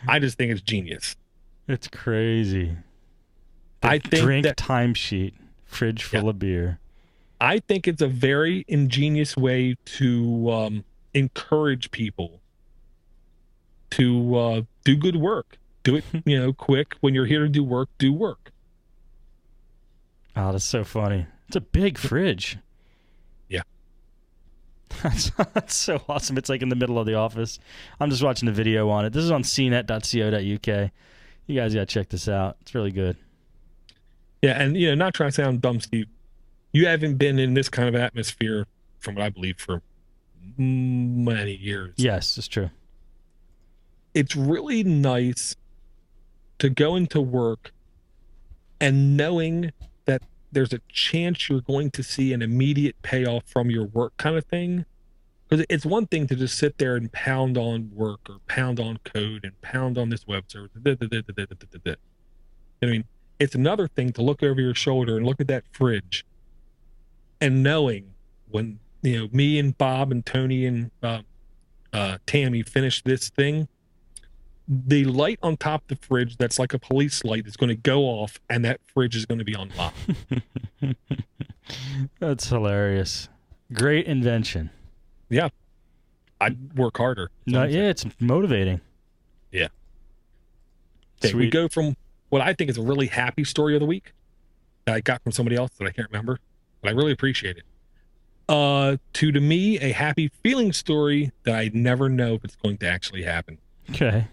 I just think it's genius. It's crazy. The I think drink that, timesheet, fridge yeah, full of beer. I think it's a very ingenious way to encourage people to do good work. Do it, quick. When you're here to do work, do work. Oh, that's so funny. It's a big fridge. Yeah. That's so awesome. It's like in the middle of the office. I'm just watching a video on it. This is on cnet.co.uk. You guys got to check this out. It's really good. Yeah, and not trying to sound dumb, Steve. You haven't been in this kind of atmosphere, from what I believe, for many years. Yes, it's true. It's really nice to go into work and knowing that there's a chance you're going to see an immediate payoff from your work kind of thing. Because it's one thing to just sit there and pound on work or pound on code and pound on this web server. I mean, it's another thing to look over your shoulder and look at that fridge and knowing when, me and Bob and Tony and Tammy finish this thing, the light on top of the fridge that's like a police light is going to go off and that fridge is going to be on lock. That's hilarious. Great invention. Yeah. I'd work harder. No, yeah, it's motivating. Yeah. Okay, we go from what I think is a really happy story of the week that I got from somebody else that I can't remember, but I really appreciate it. To me, a happy feeling story that I never know if it's going to actually happen. Okay.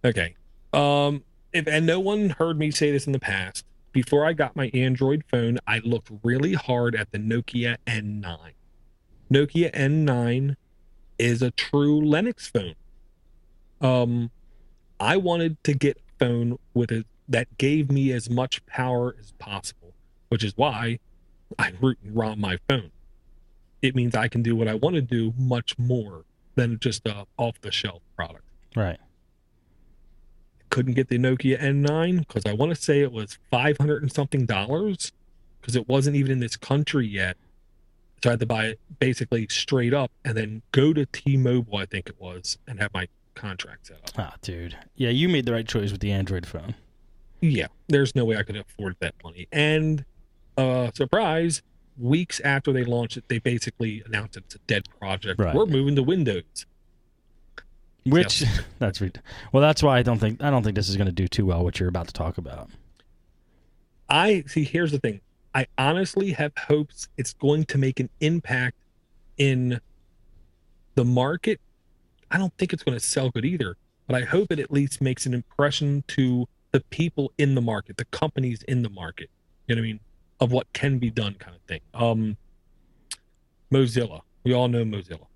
Okay. And no one heard me say this in the past. Before I got my Android phone, I looked really hard at the Nokia N9. Nokia N9 is a true Linux phone. I wanted to get a phone that gave me as much power as possible, which is why I root and ROM my phone. It means I can do what I want to do much more than just a off-the-shelf product. Right. Couldn't get the Nokia N9 because I want to say it was $500 and something because it wasn't even in this country yet. So I had to buy it basically straight up and then go to T-Mobile, I think it was, and have my contract set up. Ah, dude. Yeah, you made the right choice with the Android phone. Yeah, there's no way I could afford that money. And surprise, weeks after they launched it, they basically announced it's a dead project. Right. We're moving to Windows. Which that's why I don't think this is going to do too well what you're about to talk about. Here's the thing. I honestly have hopes it's going to make an impact in the market. I don't think it's going to sell good either, but I hope it at least makes an impression to the people in the market, the companies in the market. You know what I mean? Of what can be done, kind of thing. Mozilla. We all know Mozilla.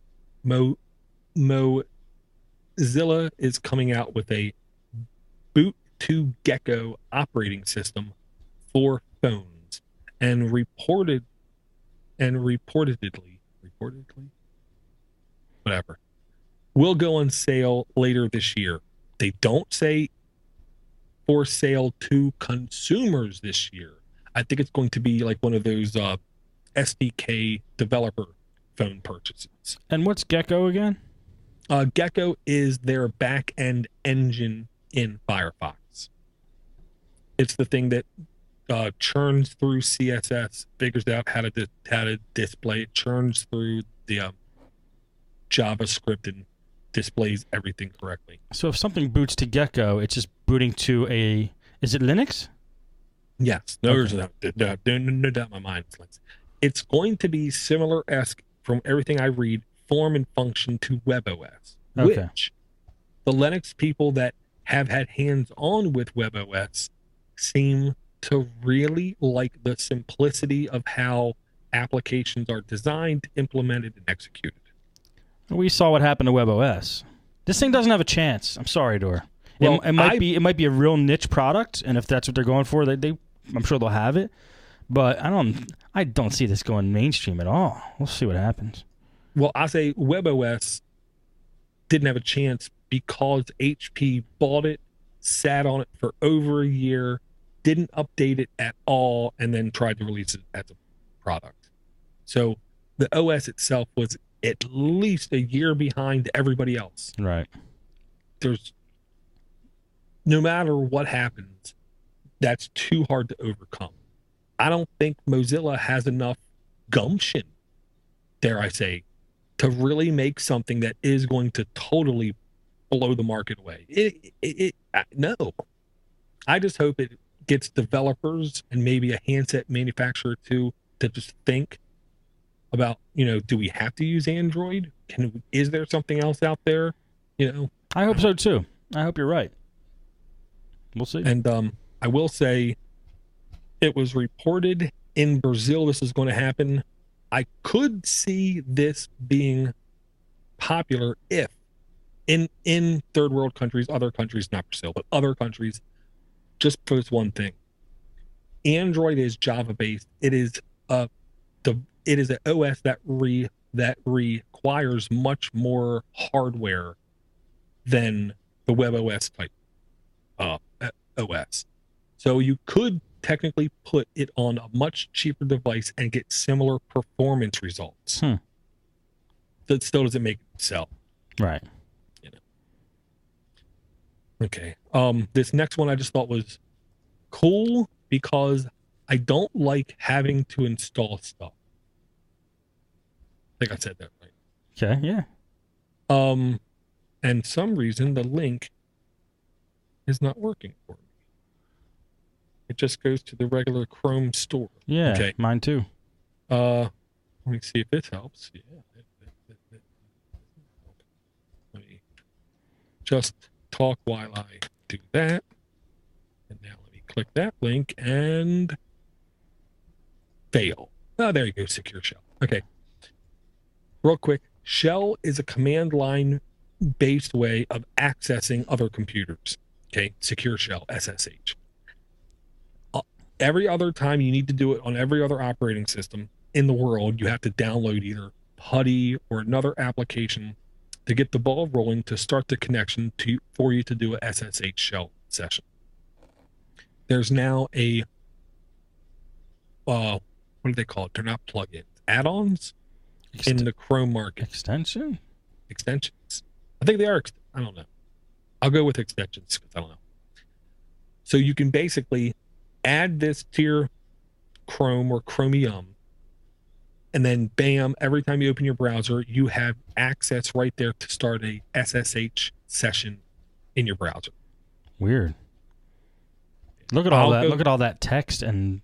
Mozilla is coming out with a boot to Gecko operating system for phones, and reportedly, whatever, will go on sale later this year. They don't say for sale to consumers this year. I think it's going to be like one of those SDK developer phone purchases. And what's Gecko again? Gecko is their back-end engine in Firefox. It's the thing that churns through CSS, figures out how to display it, churns through the JavaScript and displays everything correctly. So if something boots to Gecko, it's just booting to is it Linux? Yes. No doubt in my mind. It's going to be similar-esque from everything I read, form and function to WebOS, which the Linux people that have had hands-on with WebOS seem to really like the simplicity of how applications are designed, implemented, and executed. We saw what happened to WebOS. This thing doesn't have a chance. I'm sorry, Dor. Well, it might be a real niche product, and if that's what they're going for, I'm sure they'll have it. But I don't see this going mainstream at all. We'll see what happens. Well, I say WebOS didn't have a chance because HP bought it, sat on it for over a year, didn't update it at all, and then tried to release it as a product. So the OS itself was at least a year behind everybody else. Right. There's no matter what happens, that's too hard to overcome. I don't think Mozilla has enough gumption, dare I say, to really make something that is going to totally blow the market away. No. I just hope it gets developers and maybe a handset manufacturer too to just think about, do we have to use Android? Is there something else out there? I hope so too. I hope you're right. We'll see. And I will say, it was reported in Brazil this is going to happen. I could see this being popular if in third world countries, other countries, not Brazil, but other countries, just for this one thing. Android is Java based. It is an OS that requires much more hardware than the WebOS type OS. So you could technically put it on a much cheaper device and get similar performance results. That still doesn't make it sell. Right. Okay. This next one I just thought was cool because I don't like having to install stuff. I think I said that right. Okay, yeah. And some reason the link is not working for me. It just goes to the regular Chrome store. Yeah, okay. Mine too. Let me see if this helps. Yeah. Let me just talk while I do that. And now let me click that link and fail. Oh, there you go, Secure Shell. Okay. Real quick, Shell is a command line based way of accessing other computers. Okay, Secure Shell, SSH. Every other time you need to do it on every other operating system in the world, you have to download either PuTTY or another application to get the ball rolling to start the connection for you to do a SSH shell session. There's now a what do they call it? They're not plugins, add-ons in the Chrome market. Extensions. I think they are. I don't know. I'll go with extensions because I don't know. So you can basically add this to your Chrome or Chromium, and then bam, every time you open your browser, you have access right there to start a SSH session in your browser. Weird. Look at all that. Look at all that text and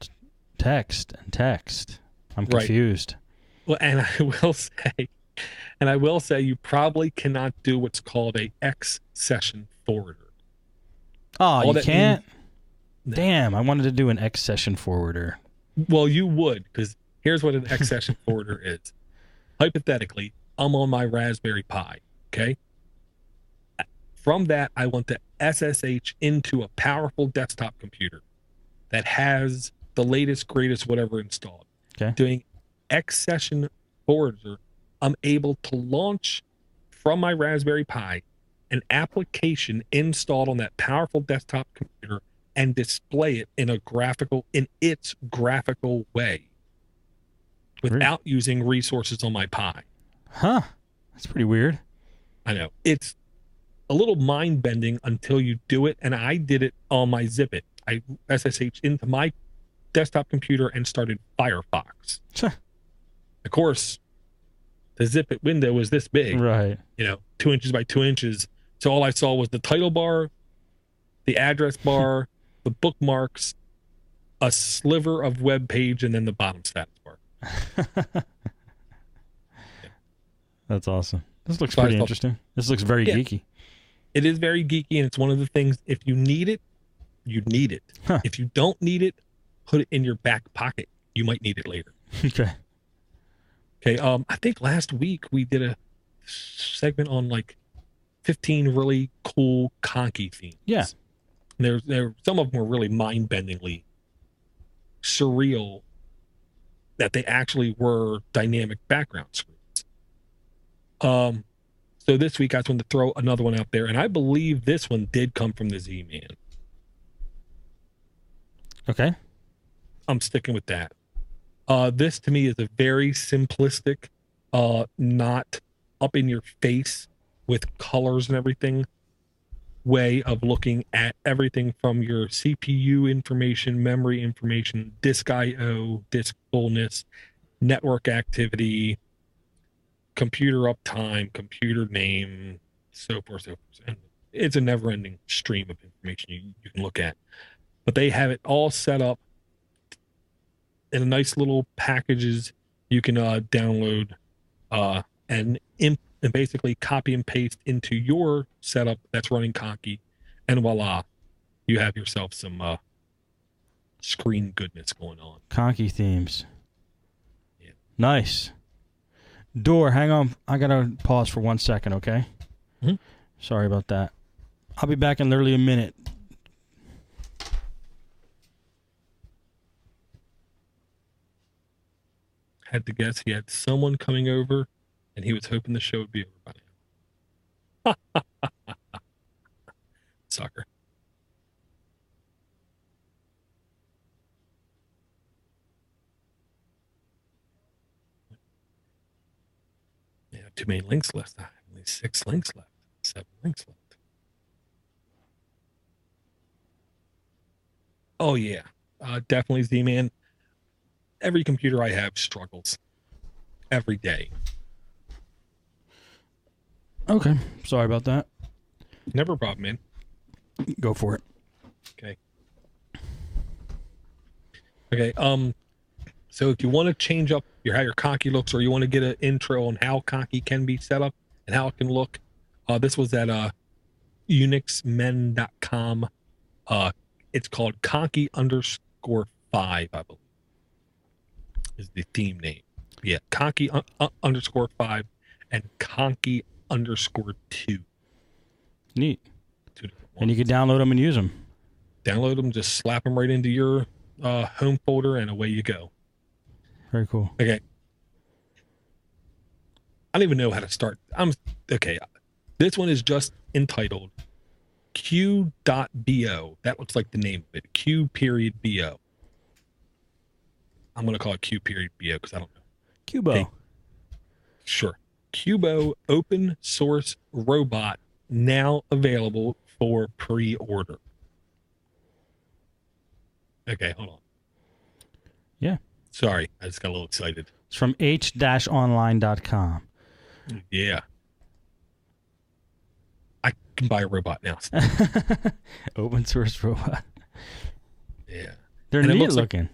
text and text. I'm confused. Right. Well, and I will say you probably cannot do what's called a X session forwarder. Oh, you can't? No. Damn, I wanted to do an X session forwarder. Well, you would, because here's what an X session forwarder is. Hypothetically, I'm on my Raspberry Pi, okay? From that, I want to SSH into a powerful desktop computer that has the latest, greatest, whatever installed. Okay. Doing X session forwarder, I'm able to launch from my Raspberry Pi an application installed on that powerful desktop computer and display it in its graphical way without using resources on my Pi. Huh. That's pretty weird. I know. It's a little mind-bending until you do it, and I did it on my Zip It. I SSH into my desktop computer and started Firefox. Of course, the Zip It window was this big. Right. 2 inches by 2 inches. So all I saw was the title bar, the address bar, the bookmarks, a sliver of web page, and then the bottom status bar. That's awesome. This looks pretty interesting. This looks very geeky. It is very geeky, and it's one of the things, if you need it, you need it. Huh. If you don't need it, put it in your back pocket. You might need it later. Okay. I think last week we did a segment on 15 really cool conky themes. Yeah. There some of them were really mind-bendingly surreal that they actually were dynamic background screens. So this week I just wanted to throw another one out there, and I believe this one did come from the Z-Man. Okay. I'm sticking with that. This to me is a very simplistic, not up in your face with colors and everything. way of looking at everything from your CPU information, memory information, disk I/O, disk fullness, network activity, computer uptime, computer name, so forth, so forth. And it's a never-ending stream of information you can look at. But they have it all set up in nice little packages you can download and basically copy and paste into your setup that's running Conky, and voila, you have yourself some screen goodness going on. Conky themes. Yeah. Nice. Door, hang on. I gotta pause for 1 second, okay? Mhm. Sorry about that. I'll be back in literally a minute. Had to guess he had someone coming over, and he was hoping the show would be over by now. Sucker. Yeah, too many links left. I have only 6 links left. 7 links left. Oh yeah, definitely Z-Man. Every computer I have struggles every day. Okay. Sorry about that. Never a problem, man. Go for it. Okay. So if you want to change up how your Conky looks, or you want to get an intro on how Conky can be set up and how it can look, this was at unixmen.com. It's called Conky_5, I believe, is the theme name. Yeah, Conky_5 and Conky_2. Neat. 2 different ones. And you can download them and use them. Download them, just slap them right into your home folder, and away you go. Very cool. Okay. I don't even know how to start. Okay. This one is just entitled Q.bo. That looks like the name of it. Q.bo. I'm going to call it Q.bo because I don't know. Cubo. Okay. Sure. Cubo open source robot now available for pre-order. Okay, hold on. Yeah. Sorry, I just got a little excited. It's from h-online.com. Yeah. I can buy a robot now. Open source robot. Yeah. They're And it neat looks like- looking.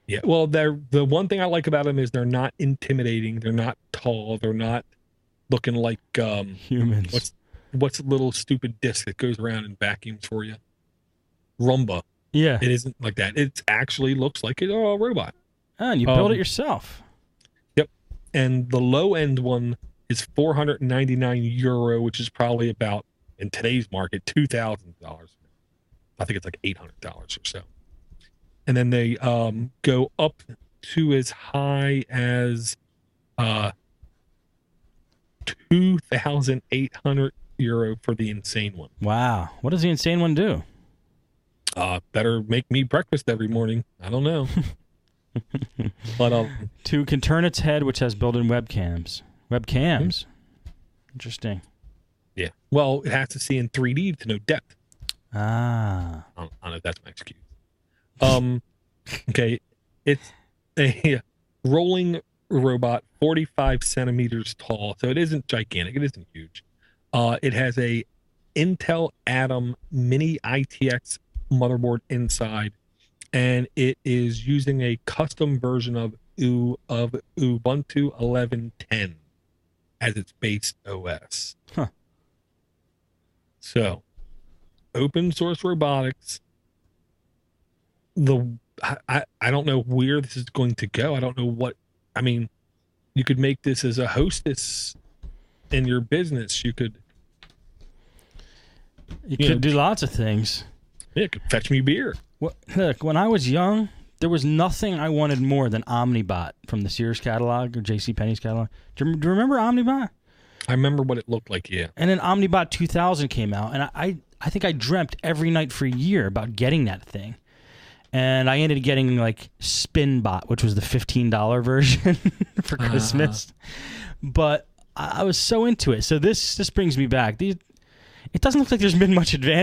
Yeah, well, the one thing I like about them is they're not intimidating. They're not tall. They're not looking like Humans. what's the little stupid disc that goes around and vacuums for you? Rumba. Yeah. It isn't like that. It actually looks like a robot. And you build it yourself. Yep. And the low end one is €499, which is probably about, in today's market, $2,000. I think it's like $800 or so. And then they go up to as high as €2,800 for the insane one. Wow. What does the insane one do? Better make me breakfast every morning. I don't know. But Two can turn its head, which has built-in webcams. Webcams. Interesting. Yeah. Well, it has to see in 3D to know depth. Ah. I don't know if that's my excuse. Okay. It's a rolling robot, 45 centimeters tall. So it isn't gigantic. It isn't huge. It has a Intel Atom Mini ITX motherboard inside, and it is using a custom version of Ubuntu 11.10 as its base OS. Huh. So, open source robotics. I don't know where this is going to go. I don't know what. I mean, you could make this as a hostess in your business. You could. You could do lots of things. Yeah, it could fetch me beer. Well, look, when I was young, there was nothing I wanted more than Omnibot from the Sears catalog or JCPenney's catalog. Do you remember Omnibot? I remember what it looked like, yeah. And then Omnibot 2000 came out, and I think I dreamt every night for a year about getting that thing. And I ended up getting like Spinbot, which was the $15 version for Christmas. But I was so into it. So this brings me back. it doesn't look like there's been much advance